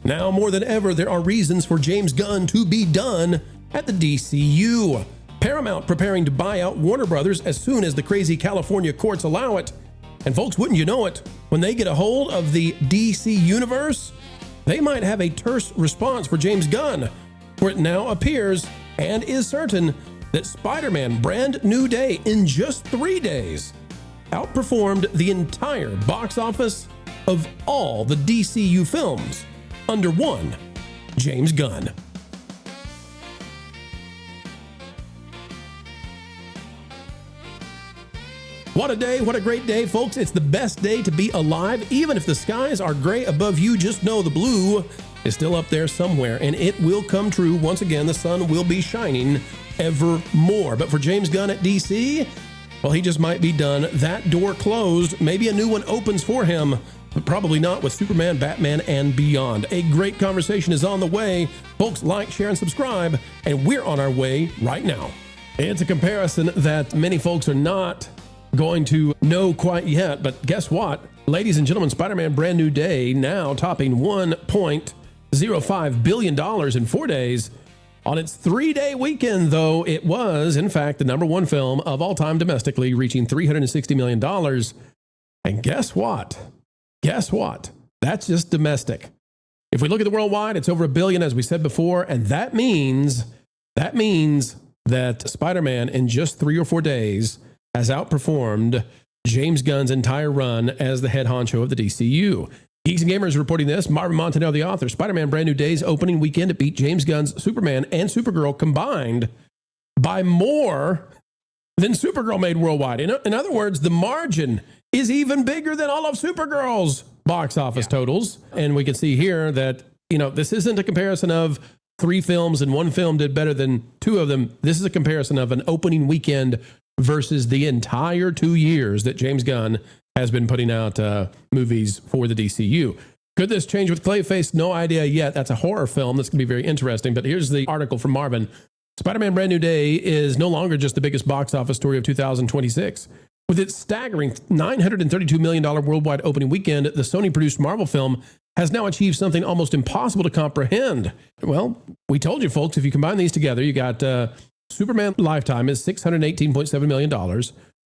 Now more than ever, there are reasons for James Gunn to be done at the DCU. Paramount preparing to buy out Warner Brothers as soon as the crazy California courts allow it. And folks, wouldn't you know it, when they get a hold of the DC universe, they might have a terse response for James Gunn, for it now appears and is certain that Spider-Man Brand New Day in just 3 days outperformed the entire box office of all the DCU films under one James Gunn. What a day, what a great day, folks. It's the best day to be alive. Even if the skies are gray above you, just know the blue is still up there somewhere, and it will come true. Once again, the sun will be shining ever more. But for James Gunn at DC, well, he just might be done. That door closed. Maybe a new one opens for him, but probably not with Superman, Batman, and beyond. A great conversation is on the way. Folks, like, share, and subscribe, and we're on our way right now. It's a comparison that many folks are not going to know quite yet, but guess what? Ladies and gentlemen, Spider-Man Brand New Day now topping $1.05 billion in 4 days. On its 3-day weekend, though, it was, in fact, the number one film of all time domestically, reaching $360 million. And guess what? Guess what? That's just domestic. If we look at the worldwide, it's over $1 billion, as we said before, and that means that Spider-Man in just 3 or 4 days has outperformed James Gunn's entire run as the head honcho of the DCU. Geeks and Gamers reporting this. Marvin, Montenaro, the author. Spider-Man Brand New Day's opening weekend to beat James Gunn's Superman and Supergirl combined by more than Supergirl made worldwide. In other words, the margin is even bigger than all of Supergirl's box office totals. And we can see here that, this isn't a comparison of 3 films and 1 film did better than 2 of them. This is a comparison of an opening weekend versus the entire 2 years that James Gunn has been putting out movies for the DCU. Could this change with Clayface? No idea yet. That's a horror film that's going to be very interesting. But here's the article from Marvin. Spider-Man Brand New Day is no longer just the biggest box office story of 2026. With its staggering $932 million worldwide opening weekend, the Sony-produced Marvel film has now achieved something almost impossible to comprehend. Well, we told you, folks, if you combine these together, you got Superman Lifetime is $618.7 million.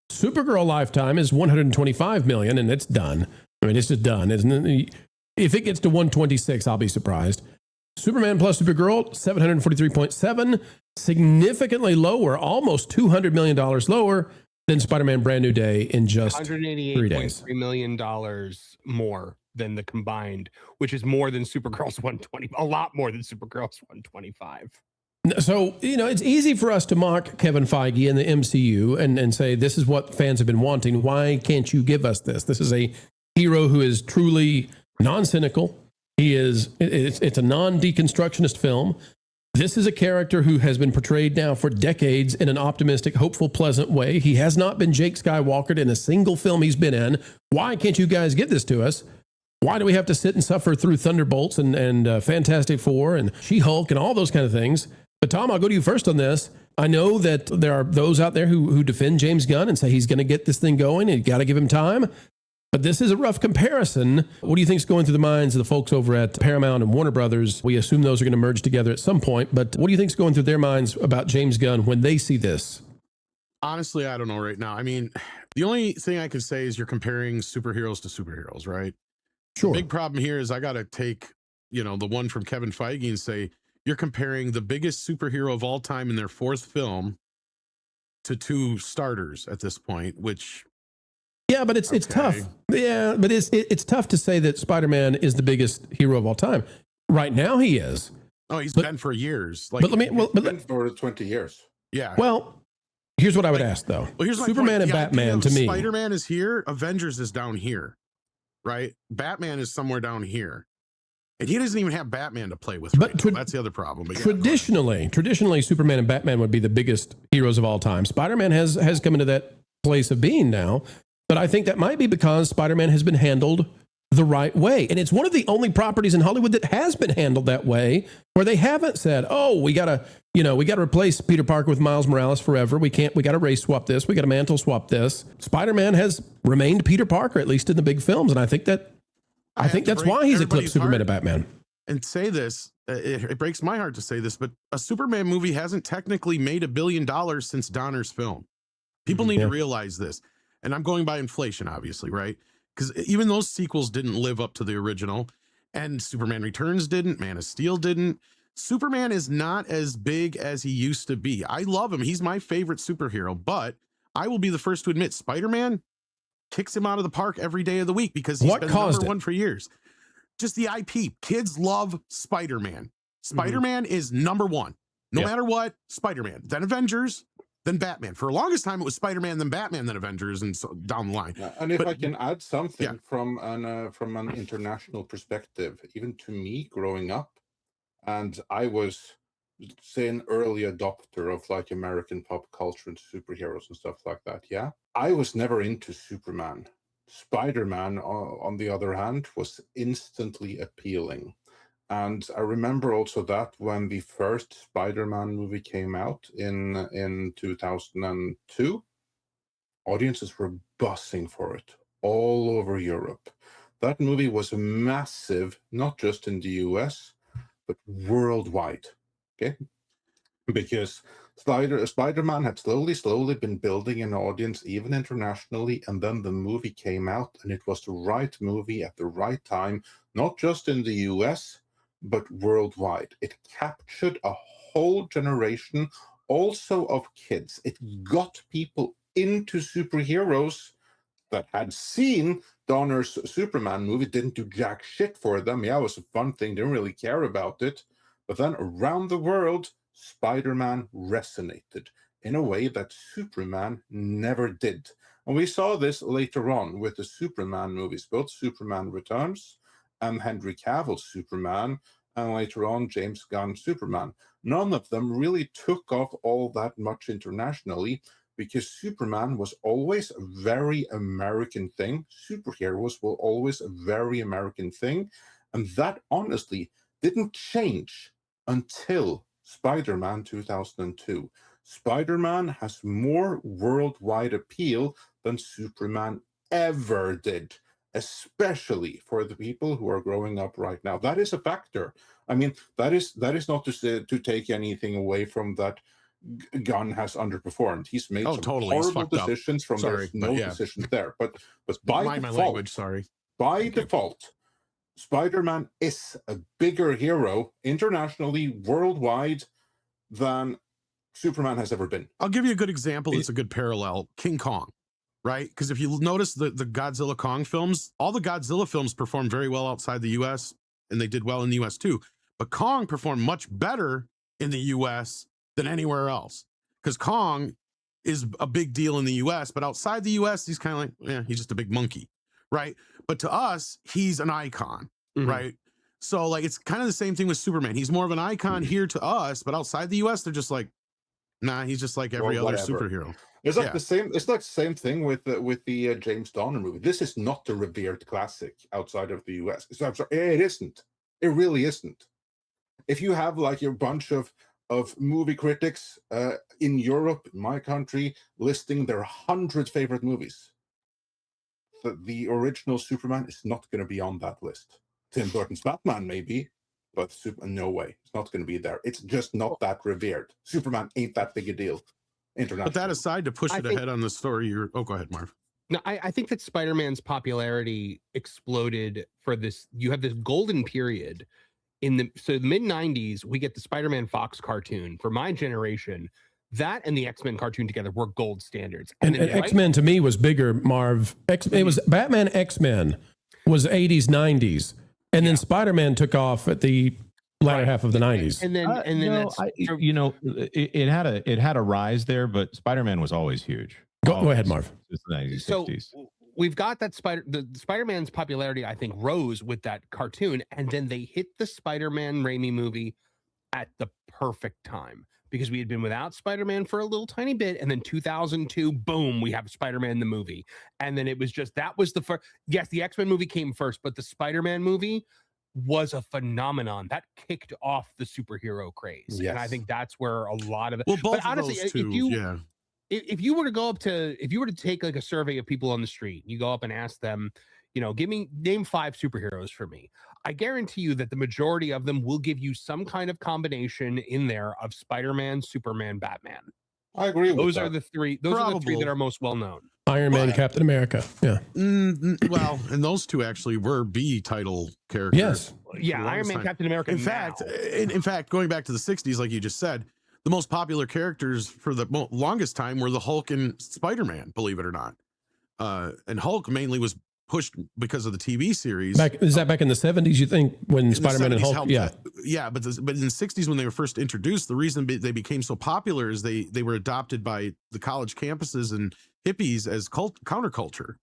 Supergirl Lifetime is $125 million, and it's done. I mean, it's just done, isn't it? If it gets to 126, I'll be surprised. Superman plus Supergirl, $743.7, significantly lower, almost $200 million lower than Spider-Man Brand New Day in just 3 days. $188.3 million more than the combined, which is more than Supergirl's 120, a lot more than Supergirl's 125. So, it's easy for us to mock Kevin Feige and the MCU and say, this is what fans have been wanting. Why can't you give us this? This is a hero who is truly non-cynical. It's a non-deconstructionist film. This is a character who has been portrayed now for decades in an optimistic, hopeful, pleasant way. He has not been Jake Skywalker in a single film he's been in. Why can't you guys give this to us? Why do we have to sit and suffer through Thunderbolts and Fantastic Four and She-Hulk and all those kind of things? But Tom, I'll go to you first on this. I know that there are those out there who defend James Gunn and say he's going to get this thing going and you got to give him time. But this is a rough comparison. What do you think is going through the minds of the folks over at Paramount and Warner Brothers? We assume those are going to merge together at some point. But what do you think is going through their minds about James Gunn when they see this? Honestly, I don't know right now. I mean, the only thing I can say is you're comparing superheroes to superheroes, right? Sure. The big problem here is I got to take, the one from Kevin Feige and say, you're comparing the biggest superhero of all time in their 4th film to 2 starters at this point, which... Yeah, but it's tough. Yeah, but it's tough to say that Spider-Man is the biggest hero of all time. Right now he is. Oh, he's been for years. But let me... for 20 years. Yeah. Well, here's what I would ask, though. Well, here's Superman and Batman, to me... Spider-Man is here, Avengers is down here, right? Batman is somewhere down here. And he doesn't even have Batman to play with. But that's the other problem. But traditionally, Superman and Batman would be the biggest heroes of all time. Spider-Man has come into that place of being now. But I think that might be because Spider-Man has been handled the right way. And it's one of the only properties in Hollywood that has been handled that way, where they haven't said, oh, we got to replace Peter Parker with Miles Morales forever. We got to race swap this. We got to mantle swap this. Spider-Man has remained Peter Parker, at least in the big films. And I think that's why he's eclipsed Superman and Batman. and say this, it breaks my heart to say this, but a Superman movie hasn't technically made $1 billion since Donner's film. People need to realize this. And I'm going by inflation, obviously, right? Because even those sequels didn't live up to the original, and Superman Returns didn't, Man of Steel didn't. Superman is not as big as he used to be. I love him. He's my favorite superhero, but I will be the first to admit Spider-Man kicks him out of the park every day of the week because he's been number one for years. Just the IP. Kids love Spider-Man. Spider-Man is number one. No matter what, Spider-Man. Then Avengers, then Batman. For the longest time, it was Spider-Man, then Batman, then Avengers, and so down the line. And if I can add something from an international perspective, even to me growing up, and I was, say, an early adopter of like American pop culture and superheroes and stuff like that. Yeah, I was never into Superman. Spider-Man, on the other hand, was instantly appealing. And I remember also that when the first Spider-Man movie came out in 2002, audiences were buzzing for it all over Europe. That movie was massive, not just in the US, but worldwide, okay? Because Spider-Man had slowly been building an audience, even internationally, and then the movie came out, and it was the right movie at the right time, not just in the US, but worldwide. It captured a whole generation, also of kids. It got people into superheroes that had seen Donner's Superman movie, didn't do jack shit for them. Yeah, it was a fun thing, didn't really care about it. But then around the world, Spider-Man resonated in a way that Superman never did. And we saw this later on with the Superman movies, both Superman Returns and Henry Cavill's Superman, and later on James Gunn's Superman. None of them really took off all that much internationally because Superman was always a very American thing. Superheroes were always a very American thing. And that honestly didn't change until Spider-Man 2002. Spider-Man has more worldwide appeal than Superman ever did, especially for the people who are growing up right now. That is a factor. I mean, that is not to take anything away from that Gunn has underperformed. He's made some horrible decisions from there's no decisions there. But by default, Spider-Man is a bigger hero internationally, worldwide, than Superman has ever been. I'll give you a good example. It's a good parallel. King Kong, right? Because if you notice the Godzilla Kong films, all the Godzilla films performed very well outside the US, and they did well in the US too. But Kong performed much better in the US than anywhere else. Because Kong is a big deal in the US, but outside the US, he's kind of like, yeah, he's just a big monkey, right? But to us, he's an icon, right? So like, it's kind of the same thing with Superman. He's more of an icon here to us, but outside the US, they're just like, nah, he's just like every other superhero. It's like the same. It's like the same thing with the James Donner movie. This is not a revered classic outside of the US. I'm sorry, it isn't. It really isn't. If you have like a bunch of movie critics in Europe, in my country, listing their 100 favorite movies, the original Superman is not going to be on that list. Tim Burton's Batman maybe, but no way, it's not going to be there. It's just not that revered. Superman ain't that big a deal internationally. But that aside, to push ahead on the story, go ahead, Marv. No, I think that Spider-Man's popularity exploded for this. You have this golden period in the mid 90s. We get the Spider-Man Fox cartoon. For my generation, that and the X-Men cartoon together were gold standards. And X-Men to me was bigger, Marv. It was Batman X-Men was 80s, 90s. And then Spider-Man took off at the latter half of the 90s. And then it had a rise there, but Spider-Man was always huge. Go ahead, Marv. It's the 90s, so 60s. We've got that Spider-Man's popularity, I think, rose with that cartoon, and then they hit the Spider-Man Raimi movie at the perfect time because we had been without Spider-Man for a little tiny bit, and then 2002, boom, we have Spider-Man the movie, and then it was just that was the first. Yes, the X-Men movie came first, but the Spider-Man movie was a phenomenon that kicked off the superhero craze, and I think that's where a lot of it. Well, both but honestly, of those two, if you were to take like a survey of people on the street, you go up and ask them, name 5 superheroes for me. I guarantee you that the majority of them will give you some kind of combination in there of Spider-Man, Superman, Batman. I agree with that. Those are the three that are most well known. Iron Man, Captain America. Yeah. Well, and those two actually were B title characters. Yes. Yeah, Iron Man, Captain America. In fact, going back to the 60s, like you just said, the most popular characters for the longest time were the Hulk and Spider-Man, believe it or not. And Hulk mainly was pushed because of the TV series. Is that back in the 70s, you think, when Spider-Man and Hulk? Helped, yeah. But in the 60s, when they were first introduced, the reason they became so popular is they were adopted by the college campuses and hippies as counterculture,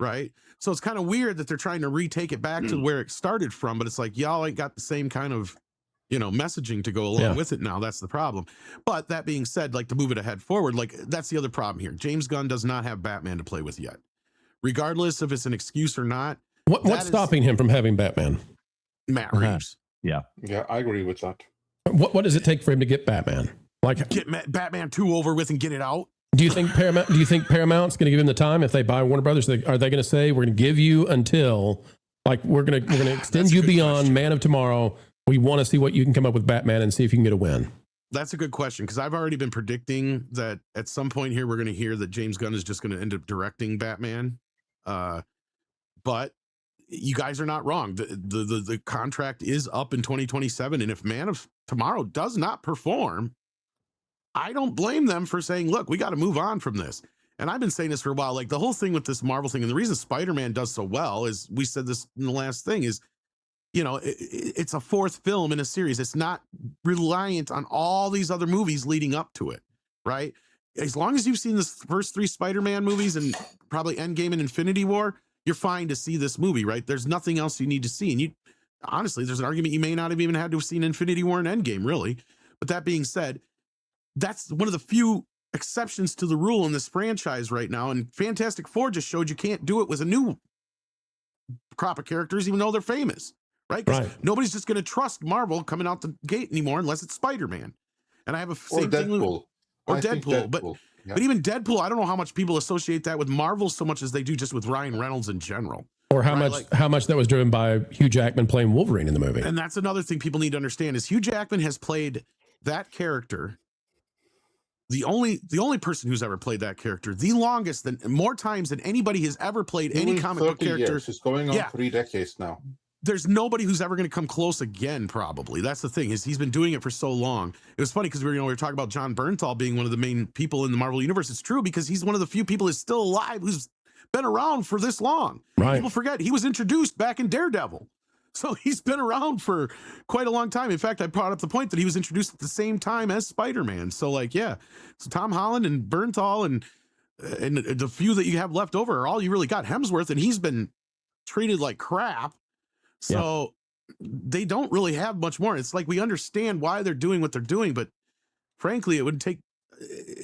right? So it's kind of weird that they're trying to retake it back to where it started from, but it's like, y'all ain't got the same kind of, messaging to go along with it now. That's the problem. But that being said, like, to move it ahead forward, like, that's the other problem here. James Gunn does not have Batman to play with yet. Regardless if it's an excuse or not. What's stopping him from having Batman? Matt Reeves. Yeah, I agree with that. What does it take for him to get Batman? Like, get Batman 2 over with and get it out. Do you think Paramount's going to give him the time if they buy Warner Brothers? Are they going to say, we're going to give you until, like, we're going to extend you beyond question. Man of Tomorrow. We want to see what you can come up with Batman and see if you can get a win. That's a good question, because I've already been predicting that at some point here we're going to hear that James Gunn is just going to end up directing Batman. But you guys are not wrong. The contract is up in 2027, and if Man of Tomorrow does not perform, I don't blame them for saying, look, we got to move on from this. And I've been saying this for a while, like the whole thing with this Marvel thing, and the reason Spider-Man does so well is, we said this in the last thing, is, it's a 4th film in a series. It's not reliant on all these other movies leading up to it, right? As long as you've seen the first 3 Spider-Man movies and probably Endgame and Infinity War, you're fine to see this movie, right? There's nothing else you need to see. And honestly, there's an argument you may not have even had to have seen Infinity War and Endgame, really. But that being said, that's one of the few exceptions to the rule in this franchise right now. And Fantastic Four just showed you can't do it with a new crop of characters, even though they're famous, right? Because nobody's just going to trust Marvel coming out the gate anymore unless it's Spider-Man. And I have a same thing with Deadpool. But even Deadpool, I don't know how much people associate that with Marvel so much as they do just with Ryan Reynolds in general. Or how much that was driven by Hugh Jackman playing Wolverine in the movie. And that's another thing people need to understand is Hugh Jackman has played that character, the only person who's ever played that character, the longest, more times than anybody has ever played any comic book character. Years. It's going on 3 decades now. There's nobody who's ever going to come close again, probably. That's the thing, is he's been doing it for so long. It was funny because we were talking about John Bernthal being one of the main people in the Marvel Universe. It's true, because he's one of the few people who's still alive who's been around for this long. Right. People forget he was introduced back in Daredevil. So he's been around for quite a long time. In fact, I brought up the point that he was introduced at the same time as Spider-Man. So so Tom Holland and Bernthal and the few that you have left over are all you really got. Hemsworth, and he's been treated like crap. So they don't really have much more. It's like, we understand why they're doing what they're doing, but frankly, it would take,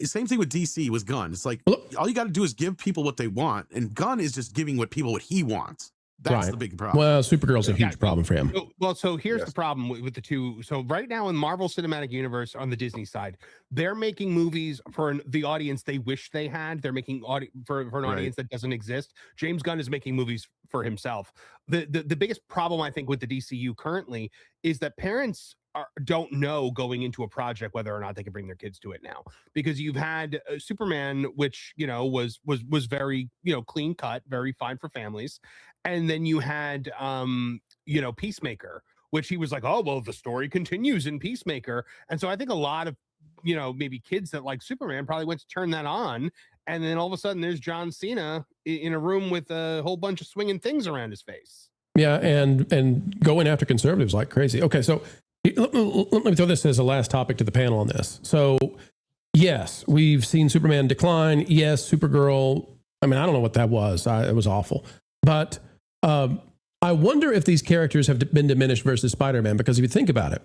same thing with DC with Gunn. It's like, all you got to do is give people what they want, and Gunn is just giving what he wants. That's the big problem. Well, Supergirl's a huge problem for him. So here's the problem with the two. So right now in Marvel Cinematic Universe on the Disney side, they're making movies for the audience they wish they had. They're making for an audience that doesn't exist. James Gunn is making movies for himself. The biggest problem, I think, with the DCU currently is that parents don't know going into a project whether or not they can bring their kids to it now, because you've had Superman, which was very clean cut, very fine for families, and then you had Peacemaker, which he was like, oh well, the story continues in Peacemaker, and so I think a lot of maybe kids that like Superman probably went to turn that on, and then all of a sudden there's John Cena in a room with a whole bunch of swinging things around his face. Yeah, and going after conservatives like crazy. Okay, so let me throw this as a last topic to the panel on this. So, yes, we've seen Superman decline. Yes, Supergirl, I mean, I don't know what that was. It was awful. But I wonder if these characters have been diminished versus Spider-Man, because if you think about it,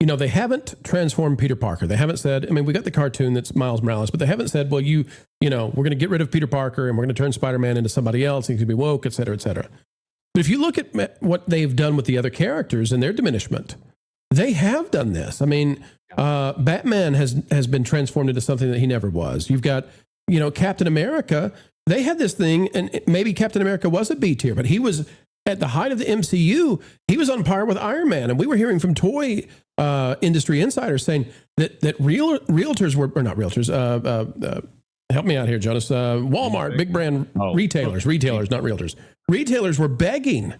they haven't transformed Peter Parker. They haven't said, I mean, we got the cartoon that's Miles Morales, but they haven't said, well, we're going to get rid of Peter Parker and we're going to turn Spider-Man into somebody else. He's going to be woke, et cetera, et cetera. But if you look at what they've done with the other characters and their diminishment, they have done this. I mean, Batman has been transformed into something that he never was. You've got, Captain America. they had this thing, and maybe Captain America was a B tier, but he was at the height of the MCU. He was on par with Iron Man, and we were hearing from toy industry insiders saying that realtors were, or not realtors. Help me out here, Jonas. Walmart, big brand retailers, not realtors. Retailers were begging.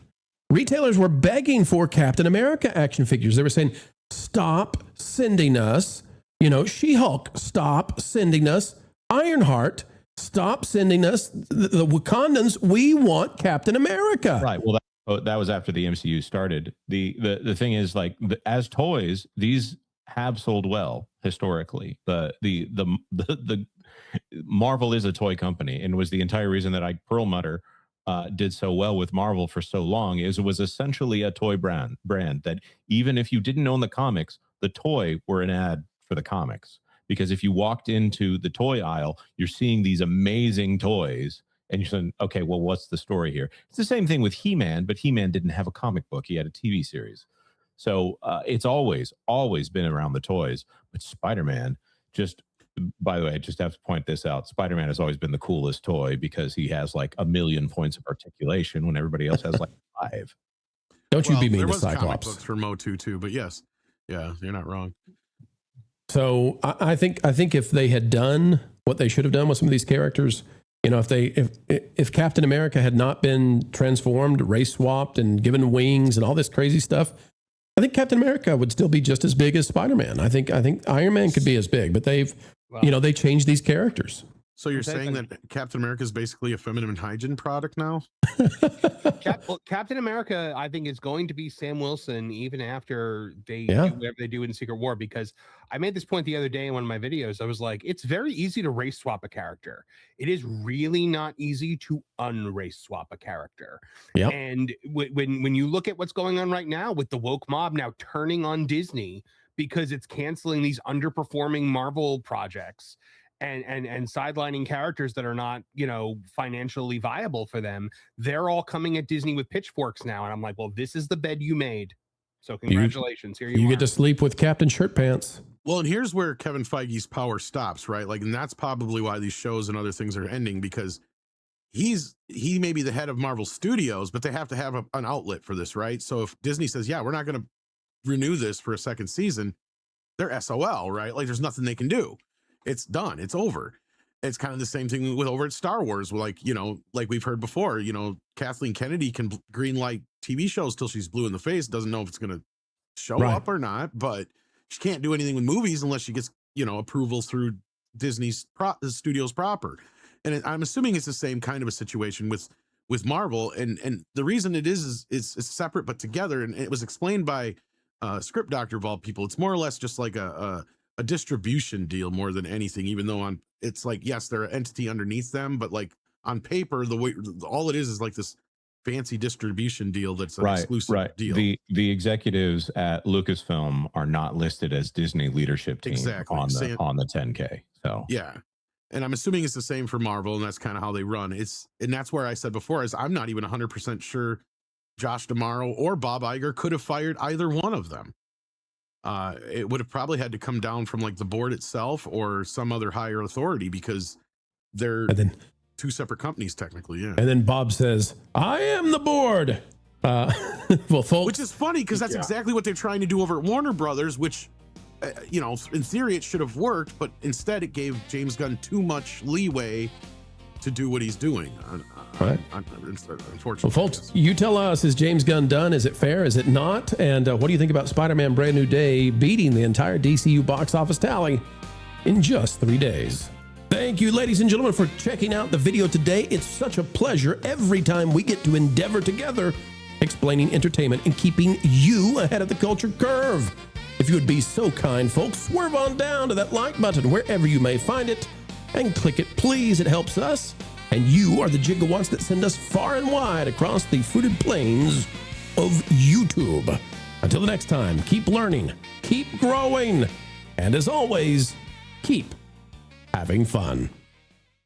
Retailers were begging for Captain America action figures. They were saying, "Stop sending us, She-Hulk. Stop sending us Ironheart. Stop sending us the Wakandans. We want Captain America." Right. Well, that was after the MCU started. The thing is, like, as toys, these have sold well historically. The Marvel is a toy company, and was the entire reason that Perlmutter did so well with Marvel for so long. Is it was essentially a toy brand that even if you didn't own the comics, the toy were an ad for the comics. Because if you walked into the toy aisle, you're seeing these amazing toys, and you're saying, okay, well, what's the story here? It's the same thing with He-Man, but He-Man didn't have a comic book. He had a TV series. So it's always been around the toys. But Spider-Man, by the way, I just have to point this out. Spider-Man has always been the coolest toy because he has like 1 million points of articulation when everybody else has like 5. Don't you be mean to Cyclops. There was comic Cyclops. books for Motu too, but yes. Yeah, you're not wrong. So I think if they had done what they should have done with some of these characters, if Captain America had not been transformed, race swapped, and given wings and all this crazy stuff, I think Captain America would still be just as big as Spider-Man. I think Iron Man could be as big, but they changed these characters. So you're saying that Captain America is basically a feminine hygiene product now? Captain America, I think, is going to be Sam Wilson even after they do whatever they do in Secret War, because I made this point the other day in one of my videos. I was like, it's very easy to race swap a character. It is really not easy to unrace swap a character. Yep. And when you look at what's going on right now with the woke mob now turning on Disney because it's canceling these underperforming Marvel projects and sidelining characters that are not, financially viable for them, they're all coming at Disney with pitchforks now. And I'm like, well, this is the bed you made. So congratulations. Here you get to sleep with Captain Shirt Pants. Well, and here's where Kevin Feige's power stops, right? Like, and that's probably why these shows and other things are ending, because he may be the head of Marvel Studios, but they have to have an outlet for this, right? So if Disney says, yeah, we're not going to renew this for a second season, they're SOL, right? Like, there's nothing they can do. It's done. It's over. It's kind of the same thing with over at Star Wars. Like, like we've heard before, Kathleen Kennedy can green light TV shows till she's blue in the face. Doesn't know if it's going to show up or not, but she can't do anything with movies unless she gets, approval through Disney's studios proper. And I'm assuming it's the same kind of a situation with Marvel. And the reason it is it's separate, but together. And it was explained by Script Doctor of all people. It's more or less just like a distribution deal more than anything, even though it's like, yes, they're an entity underneath them, but like on paper, all it is like this fancy distribution deal that's an exclusive deal. The executives at Lucasfilm are not listed as Disney leadership team on the 10K. So yeah. And I'm assuming it's the same for Marvel, and that's kind of how they run. And that's where I said before, is I'm not even 100% sure Josh D'Amaro or Bob Iger could have fired either one of them. It would have probably had to come down from like the board itself or some other higher authority, because they're two separate companies technically. Yeah. And then Bob says, I am the board. Well, folks, which is funny because that's exactly what they're trying to do over at Warner Brothers, which, in theory it should have worked, but instead it gave James Gunn too much leeway to do what he's doing. Unfortunately. Well, folks, you tell us, is James Gunn done? Is it fair? Is it not? And what do you think about Spider-Man Brand New Day beating the entire DCU box office tally in just 3 days? Thank you, ladies and gentlemen, for checking out the video today. It's such a pleasure every time we get to endeavor together, explaining entertainment and keeping you ahead of the culture curve. If you would be so kind, folks, swerve on down to that like button wherever you may find it and click it, please. It helps us. And you are the gigawatts that send us far and wide across the fruited plains of YouTube. Until the next time, keep learning, keep growing, and as always, keep having fun.